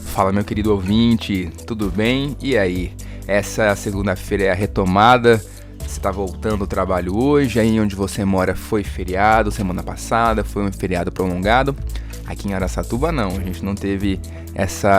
Fala, meu querido ouvinte, tudo bem? E aí? Essa segunda-feira é a retomada. Você está voltando ao trabalho hoje, aí onde você mora foi feriado semana passada, foi um feriado prolongado. Aqui em Araçatuba não, a gente não teve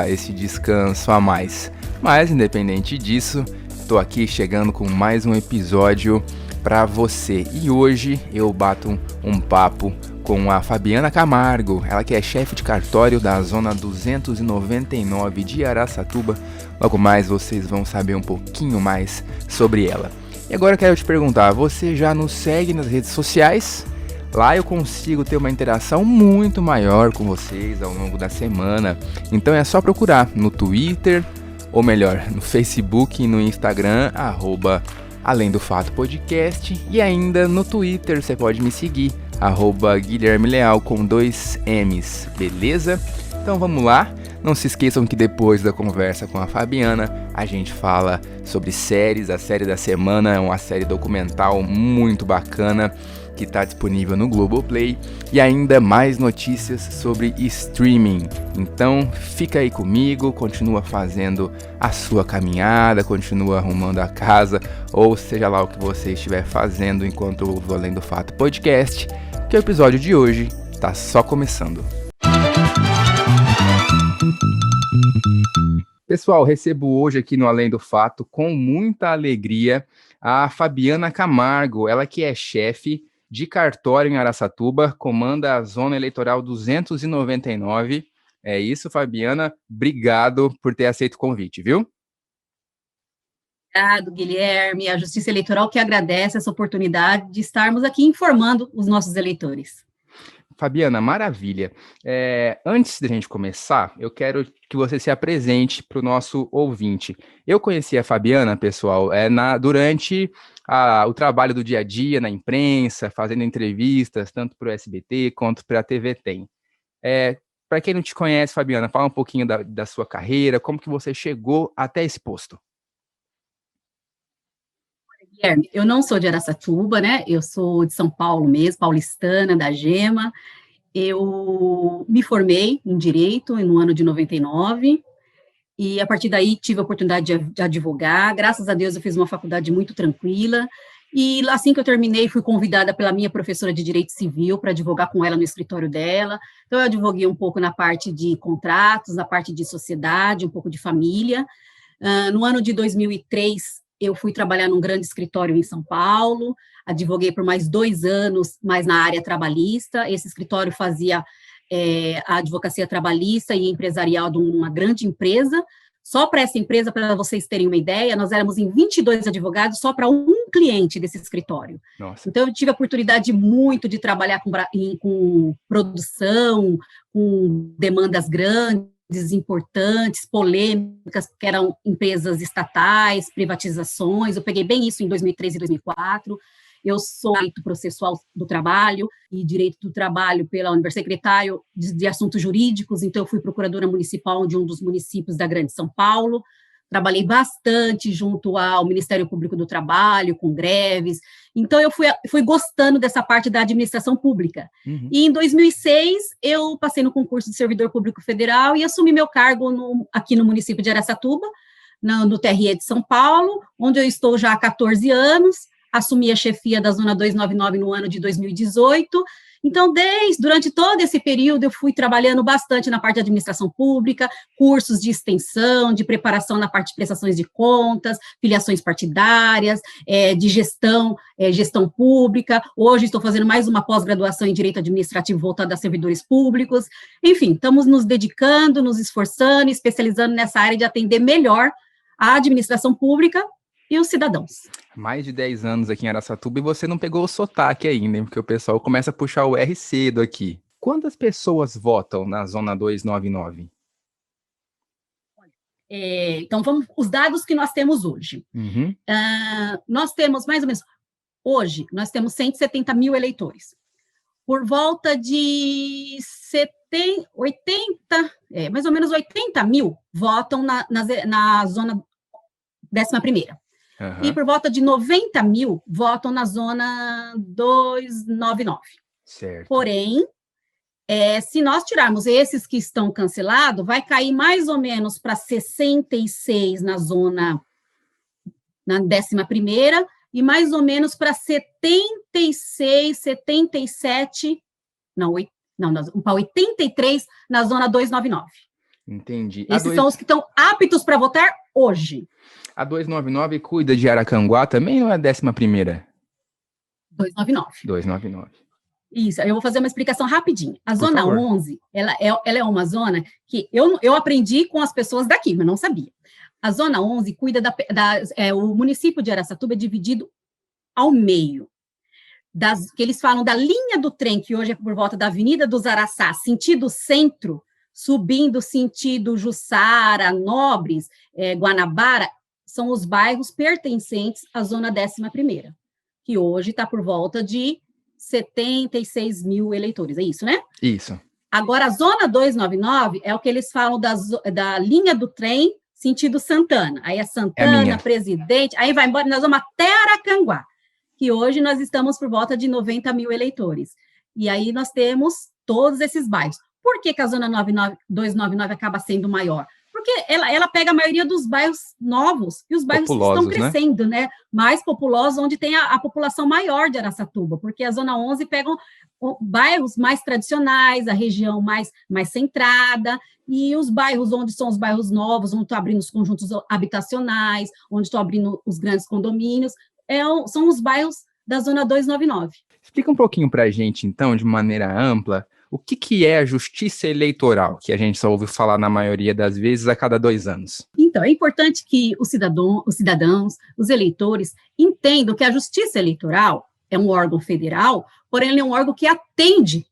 esse descanso a mais. Mas independente disso, estou aqui chegando com mais um episódio para você. E hoje eu bato um papo com a Fabiana Camargo, ela que é chefe de cartório da Zona 299 de Araçatuba. Logo mais vocês vão saber um pouquinho mais sobre ela. E agora eu quero te perguntar, você já nos segue nas redes sociais? Lá eu consigo ter uma interação muito maior com vocês ao longo da semana. Então é só procurar no Twitter, ou melhor, no Facebook e no Instagram, @Além do Fato Podcast. E ainda no Twitter você pode me seguir, @Guilherme Leal com 2 M's, beleza? Então vamos lá. Não se esqueçam que depois da conversa com a Fabiana, a gente fala sobre séries. A série da semana é uma série documental muito bacana que está disponível no Globoplay e ainda mais notícias sobre streaming. Então fica aí comigo, continua fazendo a sua caminhada, continua arrumando a casa ou seja lá o que você estiver fazendo enquanto ouve o Além do Fato Podcast, que o episódio de hoje está só começando. Pessoal, recebo hoje aqui no Além do Fato, com muita alegria, a Fabiana Camargo, ela que é chefe de cartório em Araçatuba, comanda a Zona Eleitoral 299. É isso, Fabiana, obrigado por ter aceito o convite, viu? Obrigado, Guilherme, a Justiça Eleitoral que agradece essa oportunidade de estarmos aqui informando os nossos eleitores. Fabiana, maravilha. Antes de a gente começar, eu quero que você se apresente para o nosso ouvinte. Eu conheci a Fabiana, pessoal, durante o trabalho do dia a dia na imprensa, fazendo entrevistas, tanto para o SBT quanto para a TV Tem. Para quem não te conhece, Fabiana, fala um pouquinho da sua carreira, como que você chegou até esse posto. Guilherme, eu não sou de Araçatuba, né? Eu sou de São Paulo mesmo, paulistana, da Gema. Eu me formei em Direito no ano de 99, e a partir daí tive a oportunidade de advogar. Graças a Deus eu fiz uma faculdade muito tranquila, e assim que eu terminei fui convidada pela minha professora de Direito Civil para advogar com ela no escritório dela. Então eu advoguei um pouco na parte de contratos, na parte de sociedade, um pouco de família. No ano de 2003, eu fui trabalhar num grande escritório em São Paulo, advoguei por mais 2 anos, mas na área trabalhista. Esse escritório fazia a advocacia trabalhista e empresarial de uma grande empresa. Só para essa empresa, para vocês terem uma ideia, nós éramos em 22 advogados só para um cliente desse escritório. Nossa. Então, eu tive a oportunidade muito de trabalhar com produção, com demandas grandes, importantes, polêmicas, que eram empresas estatais, privatizações. Eu peguei bem isso em 2003 e 2004. Eu sou direito processual do trabalho e direito do trabalho pela Universidade Secretário de Assuntos Jurídicos, então eu fui procuradora municipal de um dos municípios da Grande São Paulo. Trabalhei bastante junto ao Ministério Público do Trabalho, com greves. Então, eu fui gostando dessa parte da administração pública. Uhum. E, em 2006, eu passei no concurso de servidor público federal e assumi meu cargo aqui no município de Araçatuba, no TRE de São Paulo, onde eu estou já há 14 anos. Assumi a chefia da Zona 299 no ano de 2018. Então, durante todo esse período, eu fui trabalhando bastante na parte de administração pública, cursos de extensão, de preparação na parte de prestações de contas, filiações partidárias, de gestão pública. Hoje estou fazendo mais uma pós-graduação em Direito Administrativo voltada a servidores públicos. Enfim, estamos nos dedicando, nos esforçando, especializando nessa área de atender melhor a administração pública e os cidadãos. Mais de 10 anos aqui em Araçatuba e você não pegou o sotaque ainda, hein? Porque o pessoal começa a puxar o R cedo aqui. Quantas pessoas votam na Zona 299? Então, os dados que nós temos hoje. Uhum. Nós temos mais ou menos, hoje, nós temos 170 mil eleitores. Por volta de mais ou menos 80 mil votam na Zona 11ª. Uhum. E por volta de 90 mil votam na Zona 299. Certo. Porém, Se nós tirarmos esses que estão cancelados, vai cair mais ou menos para 66 na 11ª, e mais ou menos para 76, 77, para 83 na zona 299. Entendi. Esses são os que estão aptos para votar hoje. A 299 cuida de Aracanguá também ou é a 11ª? 299. 299. Isso, eu vou fazer uma explicação rapidinho. A Zona 11, ela é uma zona que eu aprendi com as pessoas daqui, mas não sabia. A Zona 11 cuida o município de Araçatuba é dividido ao meio. Que eles falam da linha do trem, que hoje é por volta da Avenida dos Araçá, sentido centro, subindo sentido Jussara, Nobres, Guanabara, são os bairros pertencentes à Zona 11ª, que hoje está por volta de 76 mil eleitores, é isso, né? Isso. Agora, a Zona 299 é o que eles falam da linha do trem, sentido Santana. Aí é Santana, Presidente, aí vai embora, nós vamos até Aracanguá, que hoje nós estamos por volta de 90 mil eleitores. E aí nós temos todos esses bairros. Por que a Zona 299 acaba sendo maior? Porque ela pega a maioria dos bairros novos, e os bairros populosos, que estão crescendo, né? Mais populosos, onde tem a população maior de Araçatuba, porque a Zona 11 pega bairros mais tradicionais, a região mais centrada, e os bairros onde são os bairros novos, onde estão abrindo os conjuntos habitacionais, onde estão abrindo os grandes condomínios, são os bairros da Zona 299. Explica um pouquinho para a gente, então, de maneira ampla, o que é a justiça eleitoral, que a gente só ouve falar na maioria das vezes a cada 2 anos? Então, é importante que os cidadãos, os eleitores, entendam que a justiça eleitoral é um órgão federal, porém ele é um órgão que atende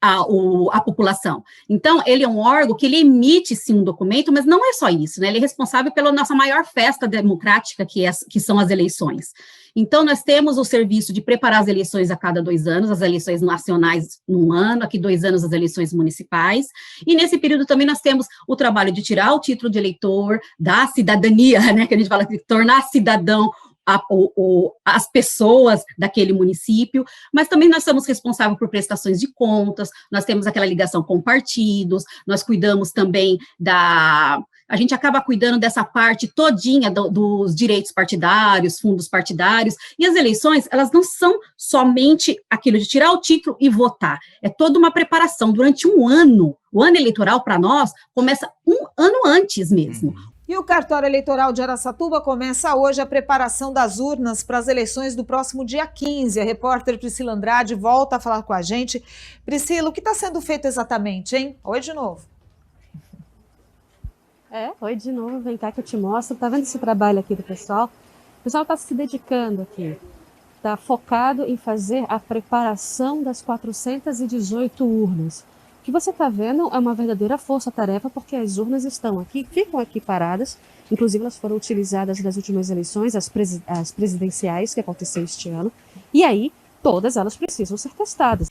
a população. Então, ele é um órgão que ele emite, sim, um documento, mas não é só isso, né? Ele é responsável pela nossa maior festa democrática, que são as eleições. Então, nós temos o serviço de preparar as eleições a cada 2 anos, as eleições nacionais num ano, aqui 2 anos as eleições municipais, e nesse período também nós temos o trabalho de tirar o título de eleitor, da cidadania, né, que a gente fala de tornar cidadão as pessoas daquele município, mas também nós somos responsáveis por prestações de contas, nós temos aquela ligação com partidos, nós cuidamos também a gente acaba cuidando dessa parte todinha dos direitos partidários, fundos partidários, e as eleições, elas não são somente aquilo de tirar o título e votar, é toda uma preparação durante um ano. O ano eleitoral, para nós, começa um ano antes mesmo. E o cartório eleitoral de Araçatuba começa hoje a preparação das urnas para as eleições do próximo dia 15. A repórter Priscila Andrade volta a falar com a gente. Priscila, o que está sendo feito exatamente, hein? Oi de novo. Oi de novo, vem cá que eu te mostro. Tá vendo esse trabalho aqui do pessoal? O pessoal está se dedicando aqui. Está focado em fazer a preparação das 418 urnas. O que você está vendo é uma verdadeira força-tarefa, porque as urnas estão aqui, ficam aqui paradas, inclusive elas foram utilizadas nas últimas eleições, as presidenciais que aconteceu este ano, e aí todas elas precisam ser testadas.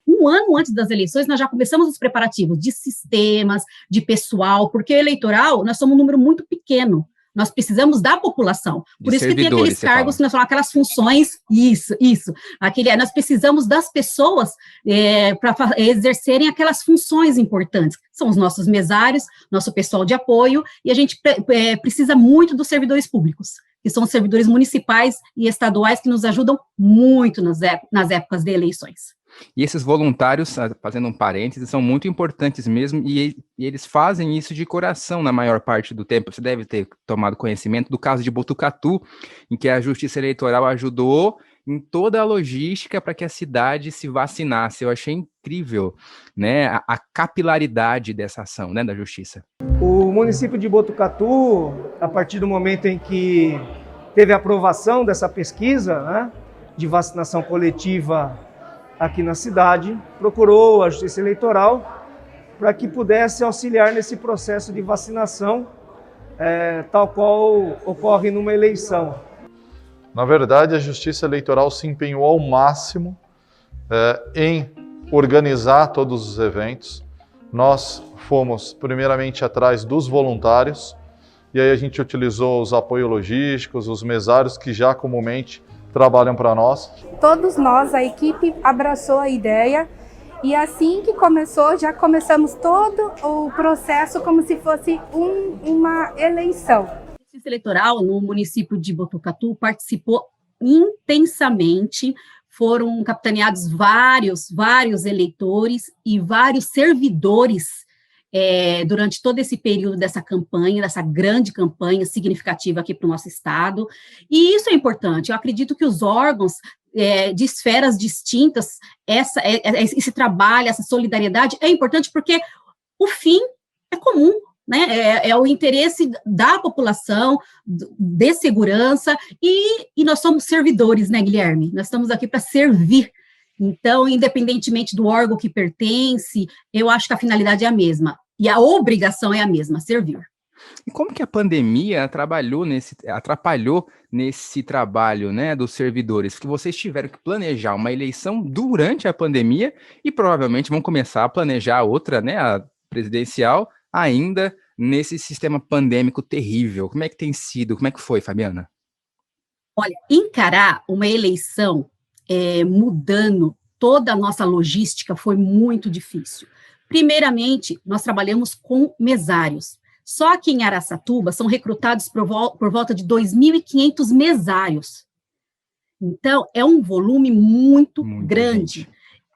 Um ano antes das eleições, nós já começamos os preparativos de sistemas, de pessoal, porque o eleitoral, nós somos um número muito pequeno. Nós precisamos da população. Por isso que tem aqueles cargos, que nós falamos, aquelas funções, isso. Nós precisamos das pessoas para exercerem aquelas funções importantes. São os nossos mesários, nosso pessoal de apoio, e a gente precisa muito dos servidores públicos, que são os servidores municipais e estaduais que nos ajudam muito nas épocas de eleições. E esses voluntários, fazendo um parênteses, são muito importantes mesmo, e eles fazem isso de coração na maior parte do tempo. Você deve ter tomado conhecimento do caso de Botucatu, em que a Justiça Eleitoral ajudou em toda a logística para que a cidade se vacinasse. Eu achei incrível, né, a capilaridade dessa ação, né, da Justiça. O município de Botucatu, a partir do momento em que teve a aprovação dessa pesquisa, né, de vacinação coletiva aqui na cidade, procurou a Justiça Eleitoral para que pudesse auxiliar nesse processo de vacinação, tal qual ocorre numa eleição. Na verdade, a Justiça Eleitoral se empenhou ao máximo em organizar todos os eventos. Nós fomos primeiramente atrás dos voluntários, e aí a gente utilizou os apoios logísticos, os mesários que já comumente trabalham para nós. Todos nós, a equipe, abraçou a ideia e assim que começou, já começamos todo o processo como se fosse uma eleição. A Justiça Eleitoral no município de Botucatu participou intensamente, foram capitaneados vários eleitores e vários servidores durante todo esse período dessa campanha, dessa grande campanha significativa aqui para o nosso estado, e isso é importante. Eu acredito que os órgãos de esferas distintas, esse trabalho, essa solidariedade é importante porque o fim é comum, né? É o interesse da população, de segurança, e nós somos servidores, né, Guilherme? Nós estamos aqui para servir. Então, independentemente do órgão que pertence, eu acho que a finalidade é a mesma, e a obrigação é a mesma, servir. E como que a pandemia atrapalhou nesse trabalho, né, dos servidores? Que vocês tiveram que planejar uma eleição durante a pandemia e provavelmente vão começar a planejar outra, né, a presidencial, ainda nesse sistema pandêmico terrível. Como é que tem sido? Como é que foi, Fabiana? Olha, encarar uma eleição mudando toda a nossa logística foi muito difícil. Primeiramente, nós trabalhamos com mesários. Só que em Araçatuba são recrutados por volta de 2.500 mesários. Então, é um volume muito grande.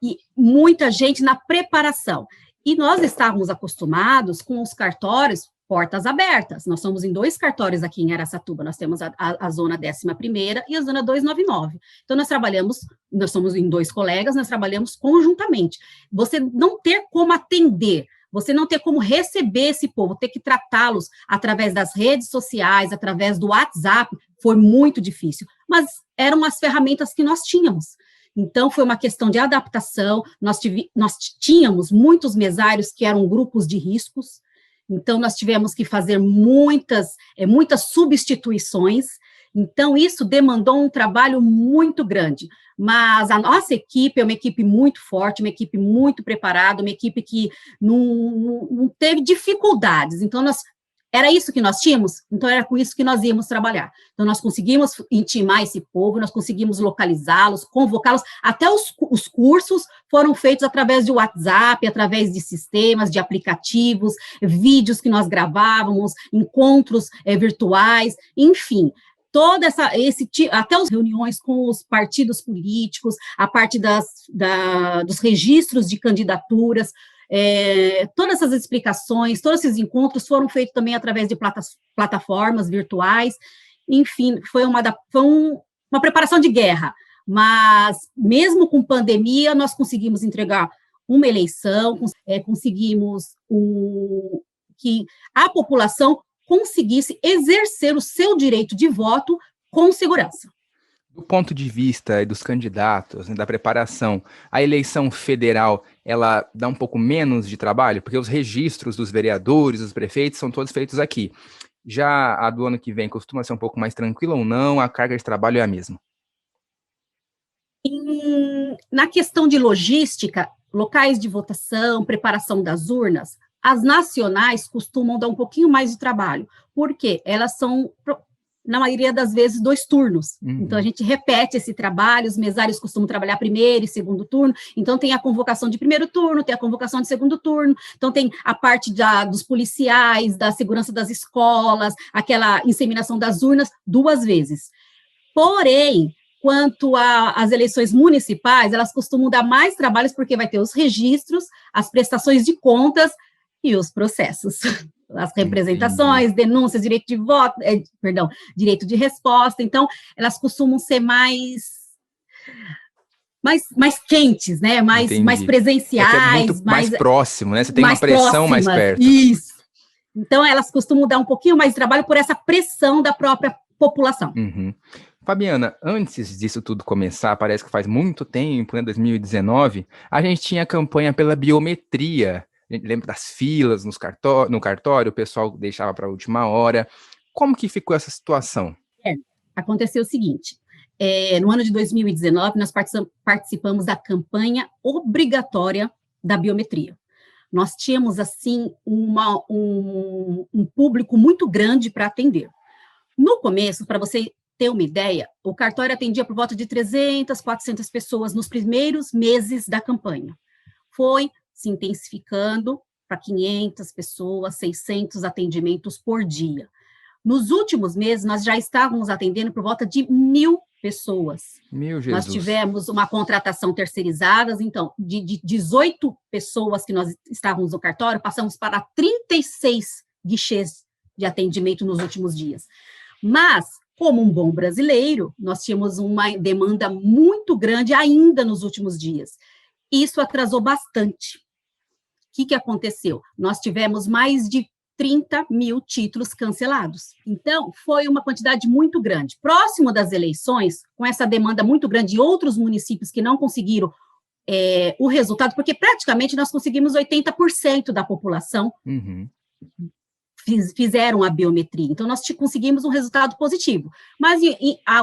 E muita gente na preparação. E nós estávamos acostumados com os cartórios portas abertas. Nós somos em 2 cartórios aqui em Araçatuba. Nós temos a zona 11ª e a zona 299. Então, nós somos em 2 colegas, nós trabalhamos conjuntamente. Você não ter como atender, você não ter como receber esse povo, ter que tratá-los através das redes sociais, através do WhatsApp, foi muito difícil. Mas eram as ferramentas que nós tínhamos. Então, foi uma questão de adaptação. Nós tínhamos muitos mesários que eram grupos de riscos, então nós tivemos que fazer muitas substituições. Então, isso demandou um trabalho muito grande. Mas a nossa equipe é uma equipe muito forte, uma equipe muito preparada, uma equipe que não teve dificuldades. Então, era isso que nós tínhamos, então era com isso que nós íamos trabalhar. Então, nós conseguimos intimar esse povo, nós conseguimos localizá-los, convocá-los, até os cursos foram feitos através de WhatsApp, através de sistemas, de aplicativos, vídeos que nós gravávamos, encontros virtuais, enfim, até as reuniões com os partidos políticos, a parte dos registros de candidaturas, todas essas explicações, todos esses encontros foram feitos também através de plataformas virtuais, enfim, foi uma preparação de guerra, mas mesmo com pandemia, nós conseguimos entregar uma eleição, conseguimos que a população conseguisse exercer o seu direito de voto com segurança. Do ponto de vista dos candidatos, né, da preparação, a eleição federal, ela dá um pouco menos de trabalho? Porque os registros dos vereadores, dos prefeitos, são todos feitos aqui. Já a do ano que vem costuma ser um pouco mais tranquila ou não? A carga de trabalho é a mesma? Na questão de logística, locais de votação, preparação das urnas, as nacionais costumam dar um pouquinho mais de trabalho, porque elas são, na maioria das vezes, 2 turnos. Uhum. Então, a gente repete esse trabalho, os mesários costumam trabalhar primeiro e segundo turno, então tem a convocação de primeiro turno, tem a convocação de segundo turno, então tem a parte dos policiais, da segurança das escolas, aquela inseminação das urnas 2 vezes. Porém, quanto às eleições municipais, elas costumam dar mais trabalhos, porque vai ter os registros, as prestações de contas e os processos. As representações, denúncias, direito de voto, direito de resposta, então, elas costumam ser mais quentes, né, mais presenciais. É muito mais próximo, né, você tem uma pressão mais perto. Isso. Então, elas costumam dar um pouquinho mais de trabalho por essa pressão da própria população. Uhum. Fabiana, antes disso tudo começar, parece que faz muito tempo, né, 2019, a gente tinha a campanha pela biometria. A gente lembra das filas no cartório, o pessoal deixava para a última hora. Como que ficou essa situação? Aconteceu o seguinte, no ano de 2019, nós participamos da campanha obrigatória da biometria. Nós tínhamos, assim, um público muito grande para atender. No começo, para você ter uma ideia, o cartório atendia por volta de 300, 400 pessoas nos primeiros meses da campanha. Foi se intensificando para 500 pessoas, 600 atendimentos por dia. Nos últimos meses, nós já estávamos atendendo por volta de 1.000 pessoas. Meu Jesus. Nós tivemos uma contratação terceirizada, então, de 18 pessoas que nós estávamos no cartório, passamos para 36 guichês de atendimento nos últimos dias. Mas, como um bom brasileiro, nós tínhamos uma demanda muito grande ainda nos últimos dias. Isso atrasou bastante. O que aconteceu? Nós tivemos mais de 30.000 títulos cancelados. Então, foi uma quantidade muito grande. Próximo das eleições, com essa demanda muito grande de outros municípios que não conseguiram o resultado, porque praticamente nós conseguimos 80% da população fizeram a biometria. Então, nós conseguimos um resultado positivo. Mas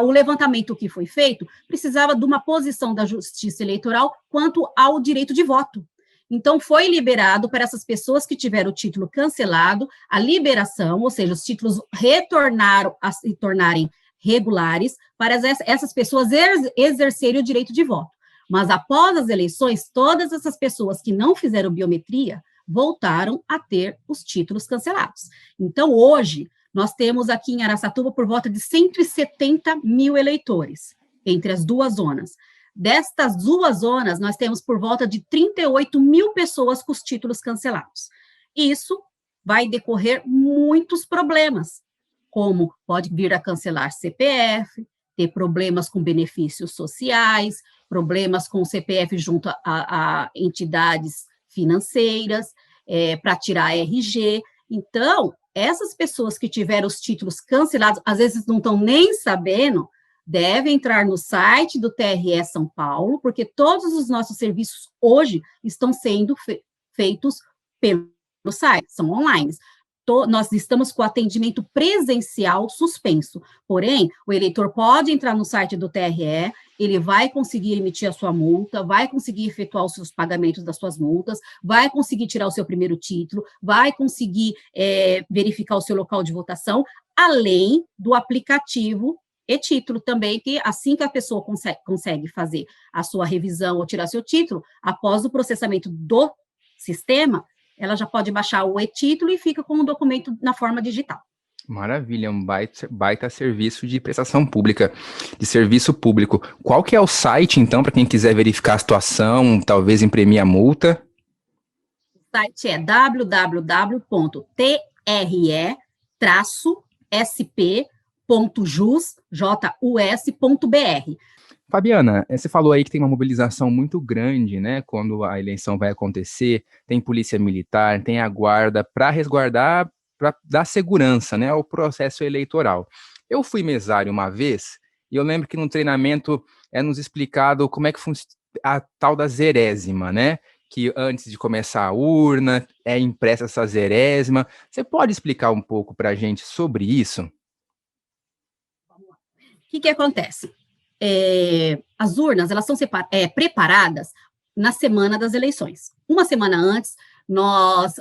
o levantamento que foi feito precisava de uma posição da Justiça Eleitoral quanto ao direito de voto. Então, foi liberado para essas pessoas que tiveram o título cancelado, a liberação, ou seja, os títulos retornaram a se tornarem regulares, para essas pessoas exercerem o direito de voto. Mas, após as eleições, todas essas pessoas que não fizeram biometria voltaram a ter os títulos cancelados. Então, hoje, nós temos aqui em Araçatuba por volta de 170.000 eleitores, entre as duas zonas. Destas duas zonas, nós temos por volta de 38.000 pessoas com os títulos cancelados. Isso vai decorrer muitos problemas, como pode vir a cancelar CPF, ter problemas com benefícios sociais, problemas com o CPF junto a entidades financeiras, para tirar RG. Então, essas pessoas que tiveram os títulos cancelados, às vezes não estão nem sabendo, devem entrar no site do TRE São Paulo, porque todos os nossos serviços hoje estão sendo feitos pelo site, são online. Nós estamos com o atendimento presencial suspenso, porém, o eleitor pode entrar no site do TRE, ele vai conseguir emitir a sua multa, vai conseguir efetuar os seus pagamentos das suas multas, vai conseguir tirar o seu primeiro título, vai conseguir verificar o seu local de votação, além do aplicativo e-título também, que assim que a pessoa consegue fazer a sua revisão ou tirar seu título, após o processamento do sistema, ela já pode baixar o e-título e fica com o documento na forma digital. Maravilha, um baita serviço de prestação pública, de serviço público. Qual que é o site, então, para quem quiser verificar a situação, talvez imprimir a multa? O site é www.tre-sp.jus.br. Fabiana, você falou aí que tem uma mobilização muito grande, né, quando a eleição vai acontecer, tem polícia militar, tem a guarda para resguardar, para dar segurança, né, ao processo eleitoral. Eu fui mesário uma vez, e eu lembro que no treinamento é nos explicado como é que funciona a tal da zerésima, né, que antes de começar a urna, é impressa essa zerésima. Você pode explicar um pouco para a gente sobre isso? O que acontece? As urnas, elas são preparadas na semana das eleições. Uma semana antes,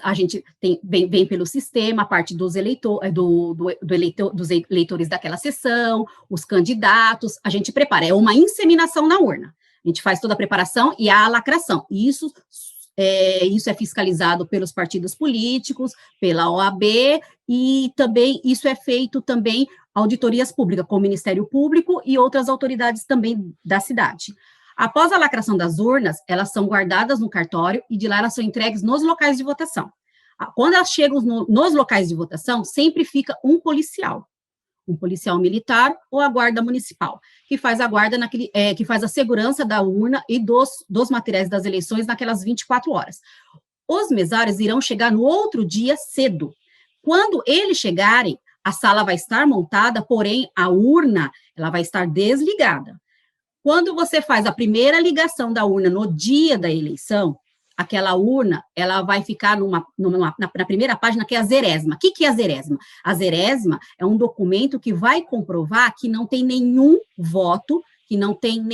a gente vem pelo sistema, a parte dos dos eleitores daquela sessão, os candidatos, a gente prepara, é uma inseminação na urna. A gente faz toda a preparação e a lacração. Isso é fiscalizado pelos partidos políticos, pela OAB, e também isso é feito também auditorias públicas, com o Ministério Público e outras autoridades também da cidade. Após a lacração das urnas, elas são guardadas no cartório e de lá elas são entregues nos locais de votação. Quando elas chegam nos locais de votação, sempre fica um policial militar ou a guarda municipal, que faz a guarda que faz a segurança da urna e dos materiais das eleições naquelas 24 horas. Os mesários irão chegar no outro dia cedo. Quando eles chegarem, a sala vai estar montada, porém a urna ela vai estar desligada. Quando você faz a primeira ligação da urna no dia da eleição, aquela urna, ela vai ficar na primeira página, que é a zerésima. O que é a zerésima? A zerésima é um documento que vai comprovar que não tem nenhum voto, que não tem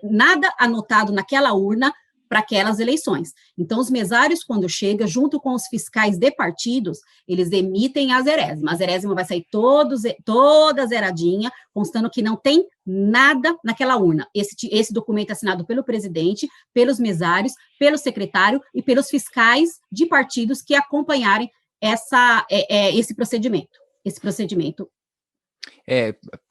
nada anotado naquela urna para aquelas eleições. Então, os mesários, quando chegam, junto com os fiscais de partidos, eles emitem a zerésima. A zerésima vai sair toda zeradinha, constando que não tem nada naquela urna. Esse documento é assinado pelo presidente, pelos mesários, pelo secretário e pelos fiscais de partidos que acompanharem esse procedimento.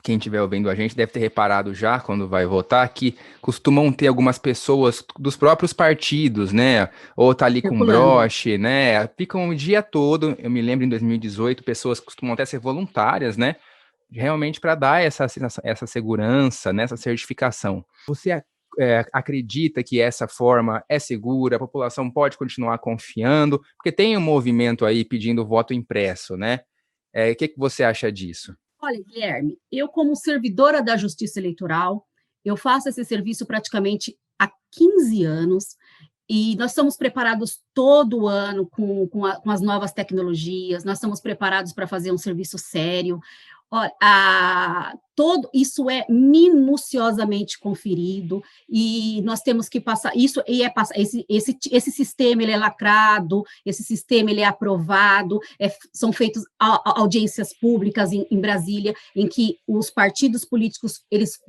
Quem estiver ouvindo a gente deve ter reparado já, quando vai votar, que costumam ter algumas pessoas dos próprios partidos, né? Ou tá ali com broche, né? Ficam o dia todo. Eu me lembro, em 2018, pessoas costumam até ser voluntárias, né? Realmente para dar essa segurança, né? Essa certificação. Você acredita que essa forma é segura? A população pode continuar confiando? Porque tem um movimento aí pedindo voto impresso, né? O que você acha disso? Olha, Guilherme, eu como servidora da Justiça Eleitoral, eu faço esse serviço praticamente há 15 anos, e nós estamos preparados todo ano com as novas tecnologias, nós estamos preparados para fazer um serviço sério. Olha, todo isso é minuciosamente conferido, e nós temos que passar isso, e esse sistema ele é lacrado, esse sistema ele é aprovado, são feitas audiências públicas em Brasília, em que os partidos políticos eles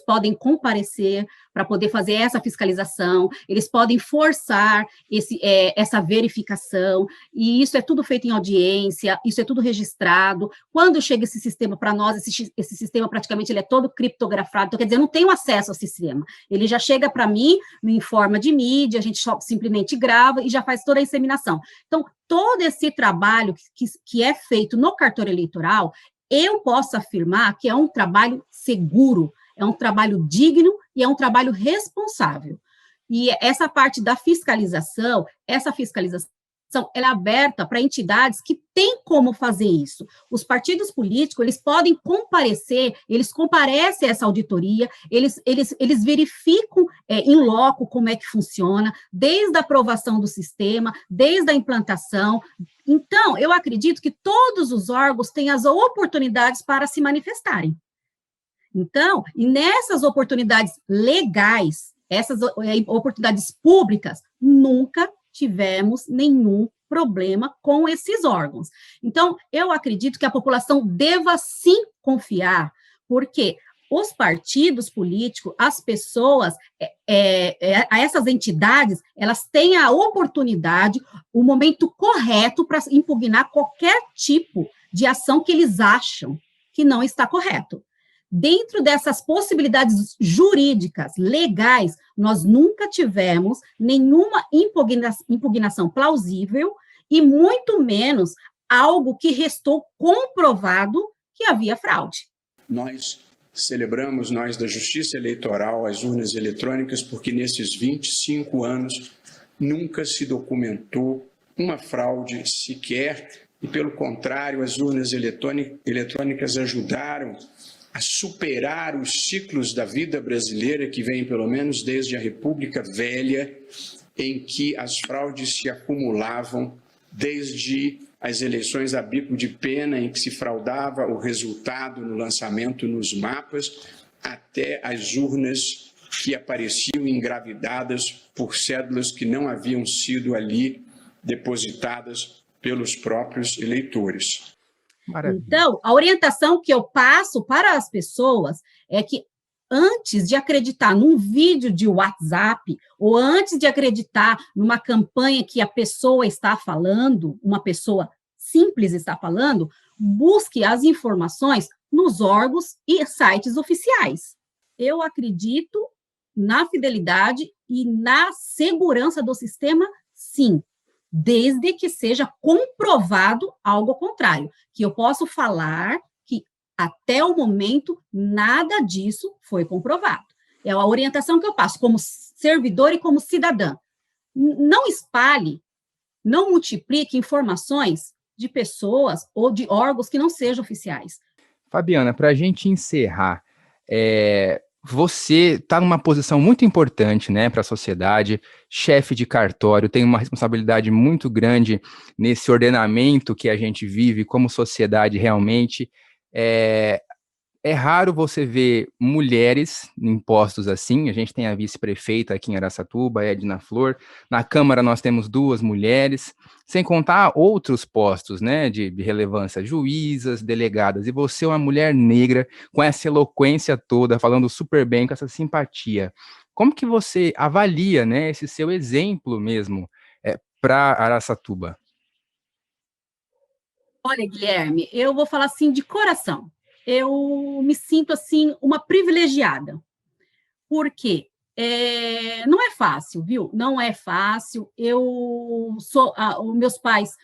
podem comparecer para poder fazer essa fiscalização, eles podem forçar essa verificação, e isso é tudo feito em audiência, isso é tudo registrado. Quando chega esse sistema para nós, esse sistema praticamente ele é todo criptografado, então, quer dizer, eu não tenho acesso ao sistema, ele já chega para mim em forma de mídia, a gente só simplesmente grava e já faz toda a inseminação. Então, todo esse trabalho que é feito no cartório eleitoral, eu posso afirmar que é um trabalho seguro, é um trabalho digno e é um trabalho responsável. E essa parte da fiscalização, ela é aberta para entidades que têm como fazer isso. Os partidos políticos, eles podem comparecer, eles comparecem a essa auditoria, eles verificam em loco como é que funciona, desde a aprovação do sistema, desde a implantação. Então, eu acredito que todos os órgãos têm as oportunidades para se manifestarem. Então, e nessas oportunidades legais, essas oportunidades públicas, nunca tivemos nenhum problema com esses órgãos. Então, eu acredito que a população deva sim confiar, porque os partidos políticos, as pessoas, essas entidades, elas têm a oportunidade, o momento correto para impugnar qualquer tipo de ação que eles acham que não está correto. Dentro dessas possibilidades jurídicas, legais, nós nunca tivemos nenhuma impugnação plausível e muito menos algo que restou comprovado que havia fraude. Nós celebramos, nós da Justiça Eleitoral, as urnas eletrônicas, porque nesses 25 anos nunca se documentou uma fraude sequer e, pelo contrário, as urnas eletrônicas ajudaram a superar os ciclos da vida brasileira que vem pelo menos desde a República Velha, em que as fraudes se acumulavam desde as eleições a bico de pena, em que se fraudava o resultado no lançamento nos mapas, até as urnas que apareciam engravidadas por cédulas que não haviam sido ali depositadas pelos próprios eleitores. Maravilha. Então, a orientação que eu passo para as pessoas é que antes de acreditar num vídeo de WhatsApp, ou antes de acreditar numa campanha que a pessoa está falando, uma pessoa simples está falando, busque as informações nos órgãos e sites oficiais. Eu acredito na fidelidade e na segurança do sistema, sim, desde que seja comprovado algo contrário, que eu posso falar que até o momento nada disso foi comprovado. É a orientação que eu passo como servidor e como cidadã. Não espalhe, não multiplique informações de pessoas ou de órgãos que não sejam oficiais. Fabiana, para a gente encerrar, você está numa posição muito importante, né, para a sociedade, chefe de cartório, tem uma responsabilidade muito grande nesse ordenamento que a gente vive como sociedade realmente. é raro você ver mulheres em postos assim. A gente tem a vice-prefeita aqui em Araçatuba, Edna Flor. Na Câmara nós temos 2 mulheres, sem contar outros postos, né, de relevância, juízas, delegadas. E você é uma mulher negra, com essa eloquência toda, falando super bem, com essa simpatia. Como que você avalia, né, esse seu exemplo mesmo para Araçatuba? Olha, Guilherme, eu vou falar assim de coração. Eu me sinto assim uma privilegiada, porque não é fácil, viu? Não é fácil. Os meus pais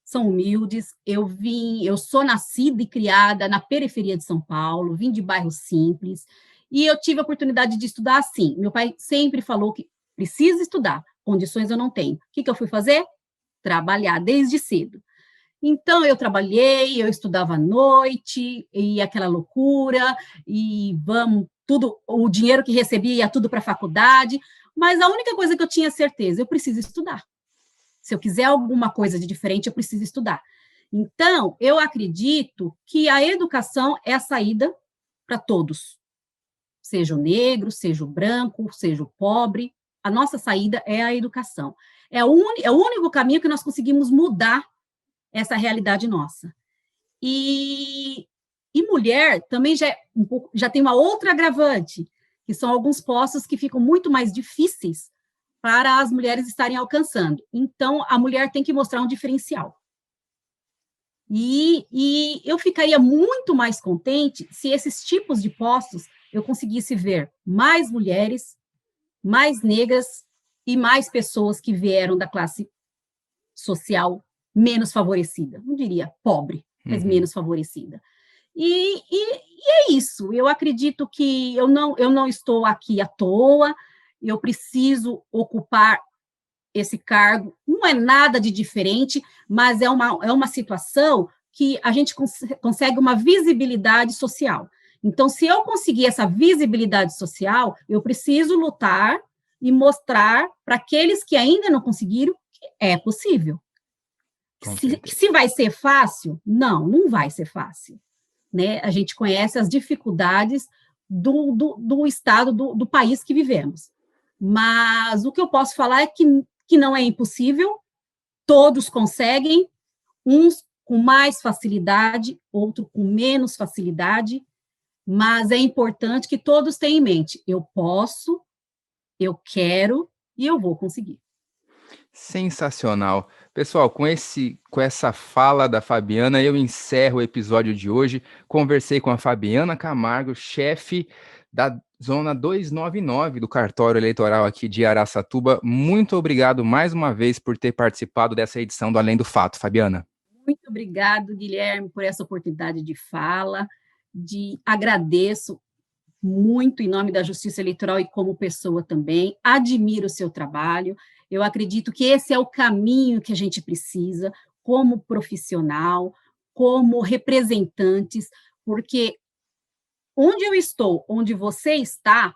são humildes. Eu sou nascida e criada na periferia de São Paulo, vim de bairro simples, e eu tive a oportunidade de estudar assim. Meu pai sempre falou que precisa estudar, condições eu não tenho. O que eu fui fazer? Trabalhar desde cedo. Então, eu trabalhei, eu estudava à noite, e aquela loucura, e tudo, o dinheiro que recebia ia tudo para a faculdade, mas a única coisa que eu tinha certeza, eu preciso estudar. Se eu quiser alguma coisa de diferente, eu preciso estudar. Então, eu acredito que a educação é a saída para todos, seja o negro, seja o branco, seja o pobre, a nossa saída é a educação. É o único caminho que nós conseguimos mudar essa realidade nossa. E mulher também já tem uma outra agravante, que são alguns postos que ficam muito mais difíceis para as mulheres estarem alcançando. Então, a mulher tem que mostrar um diferencial. E eu ficaria muito mais contente se esses tipos de postos eu conseguisse ver mais mulheres, mais negras e mais pessoas que vieram da classe social menos favorecida, não diria pobre, mas menos favorecida. E é isso, eu acredito que eu não estou aqui à toa, eu preciso ocupar esse cargo, não é nada de diferente, mas é uma situação que a gente consegue uma visibilidade social. Então, se eu conseguir essa visibilidade social, eu preciso lutar e mostrar para aqueles que ainda não conseguiram que é possível. Se vai ser fácil? Não vai ser fácil. Né? A gente conhece as dificuldades do estado, do país que vivemos. Mas o que eu posso falar é que não é impossível, todos conseguem, uns com mais facilidade, outros com menos facilidade, mas é importante que todos tenham em mente, eu posso, eu quero e eu vou conseguir. Sensacional. Pessoal, com essa fala da Fabiana, eu encerro o episódio de hoje. Conversei com a Fabiana Camargo, chefe da Zona 299 do cartório eleitoral aqui de Araçatuba. Muito obrigado mais uma vez por ter participado dessa edição do Além do Fato, Fabiana. Muito obrigado, Guilherme, por essa oportunidade de fala. Agradeço muito em nome da Justiça Eleitoral e como pessoa também. Admiro o seu trabalho. Eu acredito que esse é o caminho que a gente precisa, como profissional, como representantes, porque onde eu estou, onde você está,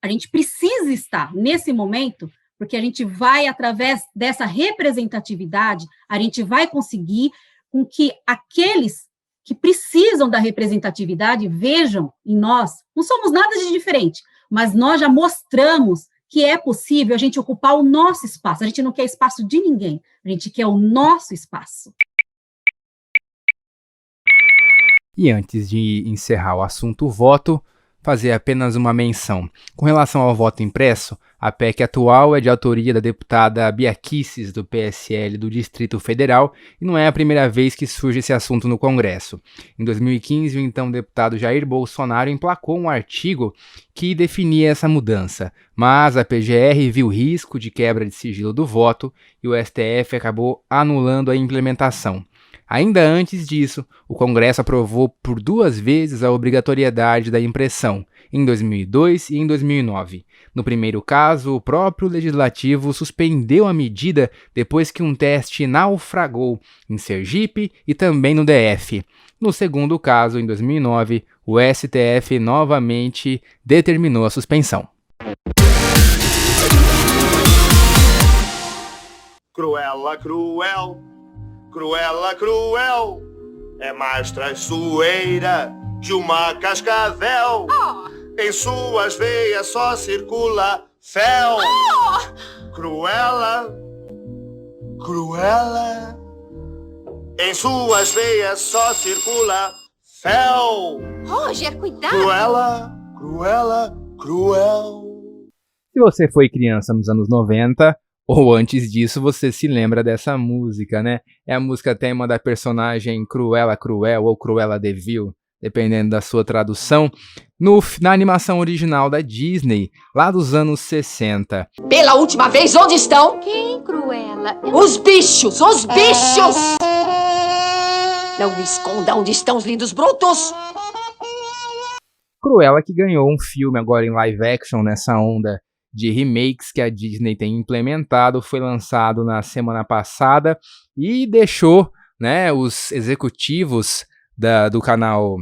a gente precisa estar nesse momento, porque a gente vai, através dessa representatividade, a gente vai conseguir com que aqueles que precisam da representatividade vejam em nós, não somos nada de diferente, mas nós já mostramos que é possível a gente ocupar o nosso espaço. A gente não quer espaço de ninguém, a gente quer o nosso espaço. E antes de encerrar o assunto voto, fazer apenas uma menção. Com relação ao voto impresso, a PEC atual é de autoria da deputada Bia Kicis, do PSL do Distrito Federal, e não é a primeira vez que surge esse assunto no Congresso. Em 2015, o então deputado Jair Bolsonaro emplacou um artigo que definia essa mudança, mas a PGR viu risco de quebra de sigilo do voto e o STF acabou anulando a implementação. Ainda antes disso, o Congresso aprovou por 2 vezes a obrigatoriedade da impressão, em 2002 e em 2009. No primeiro caso, o próprio Legislativo suspendeu a medida depois que um teste naufragou em Sergipe e também no DF. No segundo caso, em 2009, o STF novamente determinou a suspensão. Cruella, cruel, Cruella, cruel, é mais traiçoeira de uma cascavel. Em suas veias só circula fel. Cruella, Cruella. Em suas veias só circula fel. Roger, cuidado! Cruella, Cruella, cruel. Se você foi criança nos anos 90, ou antes disso, você se lembra dessa música, né? É a música tema da personagem Cruella Cruel ou Cruella de Vil, dependendo da sua tradução, na animação original da Disney, lá dos anos 60. Pela última vez, onde estão? Quem, Cruella? Os bichos! Os bichos! Não me esconda onde estão os lindos brutos! Cruella, que ganhou um filme agora em live action nessa onda de remakes que a Disney tem implementado, foi lançado na semana passada e deixou, né, os executivos do canal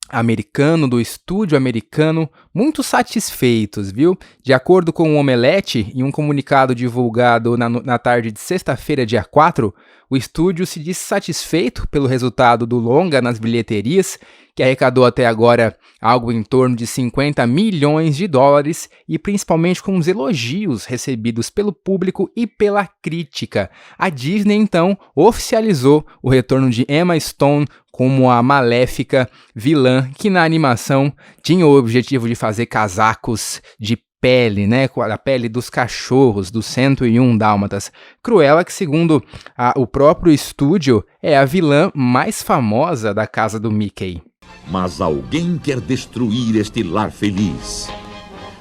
americano, do estúdio americano, muito satisfeitos, viu? De acordo com o Omelete, em um comunicado divulgado na tarde de sexta-feira, dia 4, o estúdio se disse satisfeito pelo resultado do longa nas bilheterias, que arrecadou até agora algo em torno de 50 milhões de dólares e principalmente com os elogios recebidos pelo público e pela crítica. A Disney, então, oficializou o retorno de Emma Stone como a maléfica vilã que na animação tinha o objetivo de fazer casacos de pele, né, com a pele dos cachorros, dos 101 Dálmatas. Cruella, que segundo o próprio estúdio, é a vilã mais famosa da casa do Mickey. Mas alguém quer destruir este lar feliz.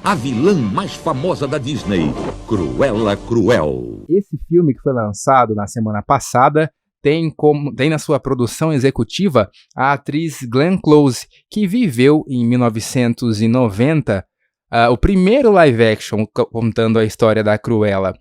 A vilã mais famosa da Disney, Cruella Cruel. Esse filme que foi lançado na semana passada tem na sua produção executiva a atriz Glenn Close, que viveu em 1990 o primeiro live action contando a história da Cruella.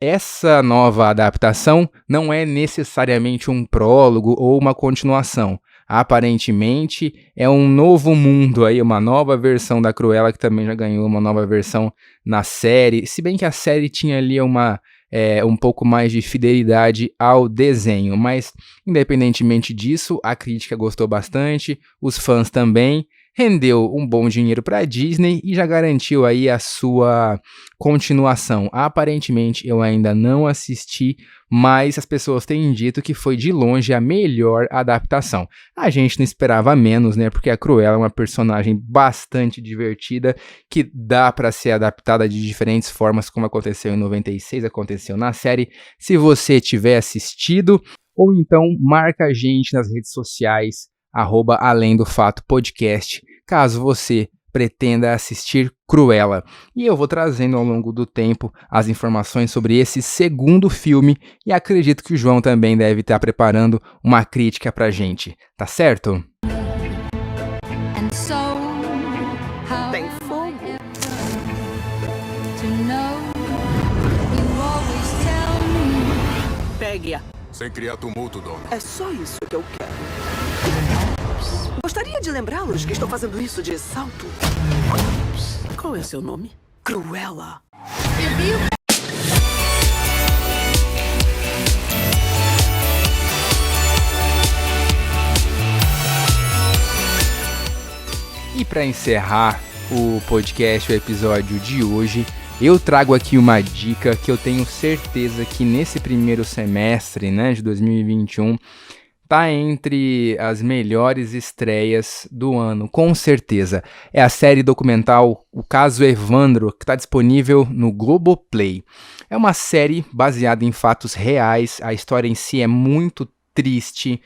Essa nova adaptação não é necessariamente um prólogo ou uma continuação. Aparentemente é um novo mundo aí, uma nova versão da Cruella, que também já ganhou uma nova versão na série, se bem que a série tinha ali um pouco mais de fidelidade ao desenho, mas independentemente disso, a crítica gostou bastante, os fãs também. Rendeu um bom dinheiro para a Disney e já garantiu aí a sua continuação. Aparentemente eu ainda não assisti, mas as pessoas têm dito que foi de longe a melhor adaptação. A gente não esperava menos, né? Porque a Cruella é uma personagem bastante divertida que dá para ser adaptada de diferentes formas, como aconteceu em 96, aconteceu na série. Se você tiver assistido, ou então marca a gente nas redes sociais, @Além do Fato Podcast, caso você pretenda assistir Cruella. E eu vou trazendo ao longo do tempo as informações sobre esse segundo filme e acredito que o João também deve estar preparando uma crítica pra gente, tá certo? Tem fogo. Pegue-a. Sem criar tumulto, dona. É só isso que eu quero. Gostaria de lembrá-los que estou fazendo isso de salto. Qual é seu nome? Cruella. E para encerrar o podcast, o episódio de hoje, eu trago aqui uma dica que eu tenho certeza que nesse primeiro semestre, né, de 2021, tá entre as melhores estreias do ano, com certeza. É a série documental O Caso Evandro, que está disponível no Globoplay. É uma série baseada em fatos reais, a história em si é muito triste.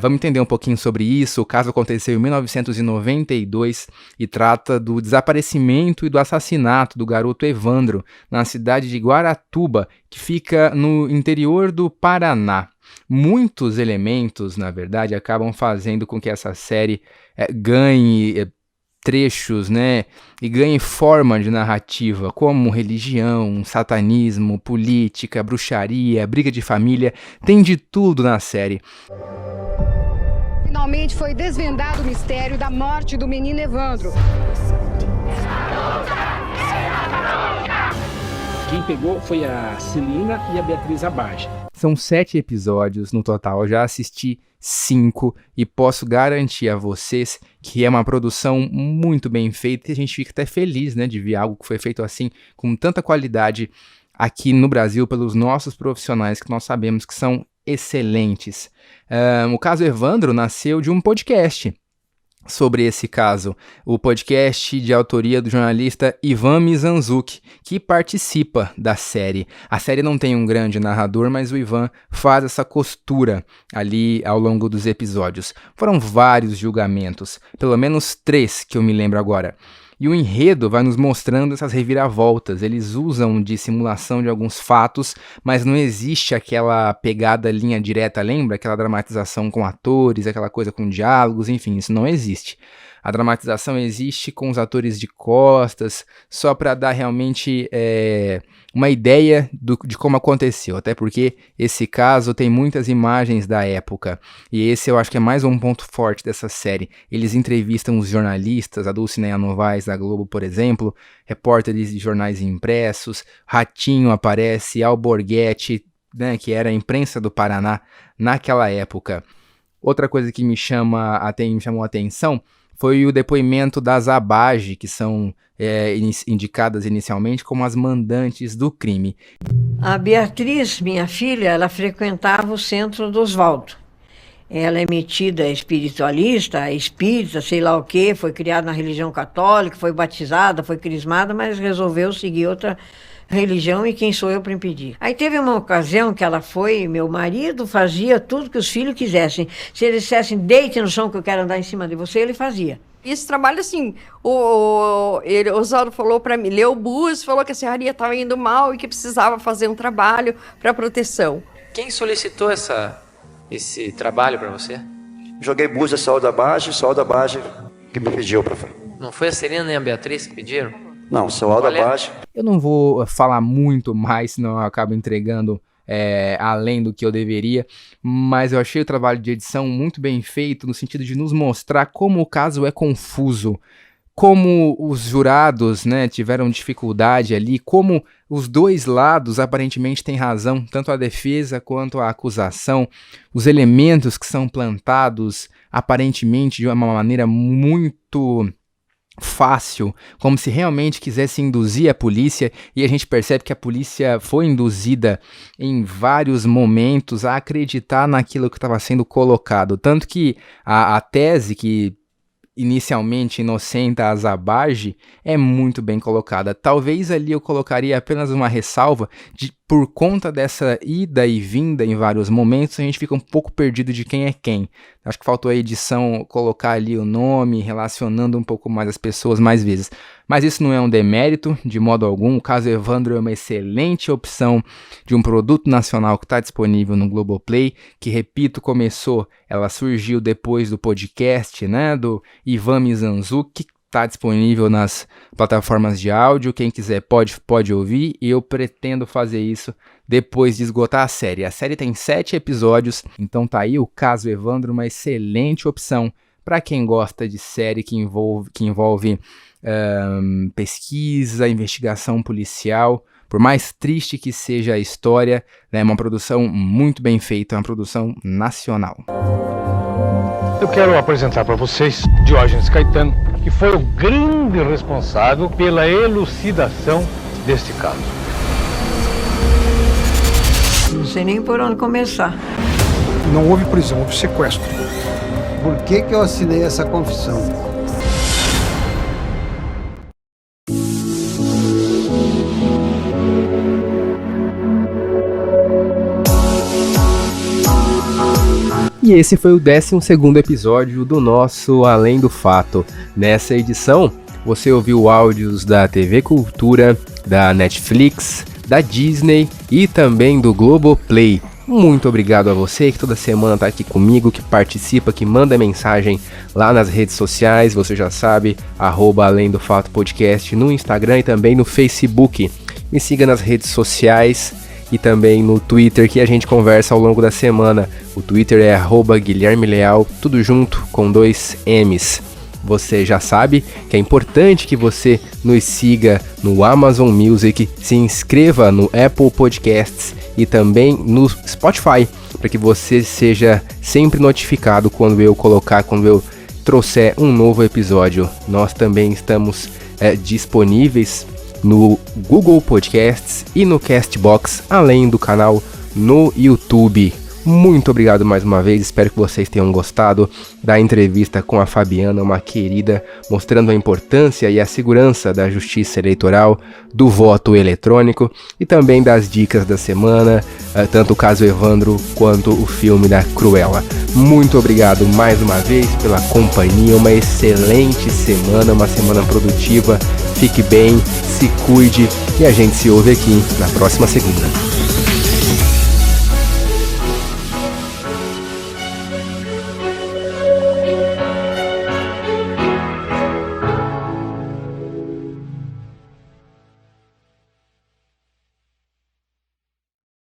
Vamos entender um pouquinho sobre isso. O caso aconteceu em 1992 e trata do desaparecimento e do assassinato do garoto Evandro na cidade de Guaratuba, que fica no interior do Paraná. Muitos elementos, na verdade, acabam fazendo com que essa série ganhe trechos, né, e ganhe forma de narrativa, como religião, satanismo, política, bruxaria, briga de família, tem de tudo na série. Finalmente foi desvendado o mistério da morte do menino Evandro. Quem pegou foi a Celina e a Beatriz Abage. São 7 episódios no total, eu já assisti 5 e posso garantir a vocês que é uma produção muito bem feita e a gente fica até feliz, né, de ver algo que foi feito assim, com tanta qualidade aqui no Brasil pelos nossos profissionais que nós sabemos que são excelentes. O caso Evandro nasceu de um podcast sobre esse caso, o podcast de autoria do jornalista Ivan Mizanzuki, que participa da série. A série não tem um grande narrador, mas o Ivan faz essa costura ali ao longo dos episódios. Foram vários julgamentos, pelo menos 3 que eu me lembro agora. E o enredo vai nos mostrando essas reviravoltas. Eles usam de simulação de alguns fatos, mas não existe aquela pegada linha direta, lembra? Aquela dramatização com atores, aquela coisa com diálogos, enfim, isso não existe. A dramatização existe com os atores de costas, só para dar realmente uma ideia de como aconteceu. Até porque esse caso tem muitas imagens da época. E esse eu acho que é mais um ponto forte dessa série. Eles entrevistam os jornalistas, a Dulcinea Novaes da Globo, por exemplo, repórteres de jornais impressos, Ratinho aparece, Alborguete, né, que era a imprensa do Paraná naquela época. Outra coisa que me chamou a atenção foi o depoimento das Abage, que são indicadas inicialmente como as mandantes do crime. A Beatriz, minha filha, ela frequentava o centro do Oswaldo. Ela é metida espiritualista, espírita, sei lá o quê, foi criada na religião católica, foi batizada, foi crismada, mas resolveu seguir outra religião e quem sou eu para impedir. Aí teve uma ocasião que ela foi, meu marido fazia tudo que os filhos quisessem. Se eles dissessem, deite no chão que eu quero andar em cima de você, ele fazia. Esse trabalho, assim, o Oswaldo falou para mim, leu o bus, falou que a serraria estava indo mal e que precisava fazer um trabalho para proteção. Quem solicitou esse trabalho para você? Joguei bus da Saúde da Bage que me pediu para fazer. Não foi a Celina nem a Beatriz que pediram? Não, Saúde da Bage. Eu não vou falar muito mais, senão eu acabo entregando além do que eu deveria, mas eu achei o trabalho de edição muito bem feito, no sentido de nos mostrar como o caso é confuso, como os jurados, né, tiveram dificuldade ali, como os dois lados aparentemente têm razão, tanto a defesa quanto a acusação, os elementos que são plantados aparentemente de uma maneira muito fácil, como se realmente quisesse induzir a polícia, e a gente percebe que a polícia foi induzida em vários momentos a acreditar naquilo que estava sendo colocado, tanto que a tese que inicialmente inocenta as Abage é muito bem colocada. Talvez ali eu colocaria apenas uma ressalva de, por conta dessa ida e vinda em vários momentos, a gente fica um pouco perdido de quem é quem. Acho que faltou a edição colocar ali o nome, relacionando um pouco mais as pessoas mais vezes. Mas isso não é um demérito, de modo algum. O caso Evandro é uma excelente opção de um produto nacional que está disponível no Globoplay, que, repito, ela surgiu depois do podcast, né, do Ivan Mizanzuki, que está disponível nas plataformas de áudio. Quem quiser pode ouvir, e eu pretendo fazer isso depois de esgotar a série. A série tem 7 episódios, então tá aí o caso Evandro, uma excelente opção para quem gosta de série que envolve pesquisa, investigação policial. Por mais triste que seja a história, é uma produção muito bem feita, uma produção nacional. Eu quero apresentar para vocês Diógenes Caetano, que foi o grande responsável pela elucidação deste caso. Não sei nem por onde começar. Não houve prisão, houve sequestro. Por que eu assinei essa confissão? E esse foi o 12º episódio do nosso Além do Fato. Nessa edição, você ouviu áudios da TV Cultura, da Netflix, da Disney e também do Globoplay. Muito obrigado a você que toda semana está aqui comigo, que participa, que manda mensagem lá nas redes sociais. Você já sabe, @Além do Fato Podcast no Instagram e também no Facebook. Me siga nas redes sociais e também no Twitter, que a gente conversa ao longo da semana. O Twitter é @Guilherme Leal, tudo junto com 2 M's. você já sabe que é importante que você nos siga no Amazon Music, se inscreva no Apple Podcasts e também no Spotify, para que você seja sempre notificado quando eu trouxer um novo episódio. Nós também estamos disponíveis no Google Podcasts e no Castbox, além do canal no YouTube. Muito obrigado mais uma vez, espero que vocês tenham gostado da entrevista com a Fabiana, uma querida, mostrando a importância e a segurança da justiça eleitoral, do voto eletrônico e também das dicas da semana, tanto o caso Evandro quanto o filme da Cruella. Muito obrigado mais uma vez pela companhia, uma excelente semana, uma semana produtiva, fique bem, se cuide e a gente se ouve aqui na próxima segunda.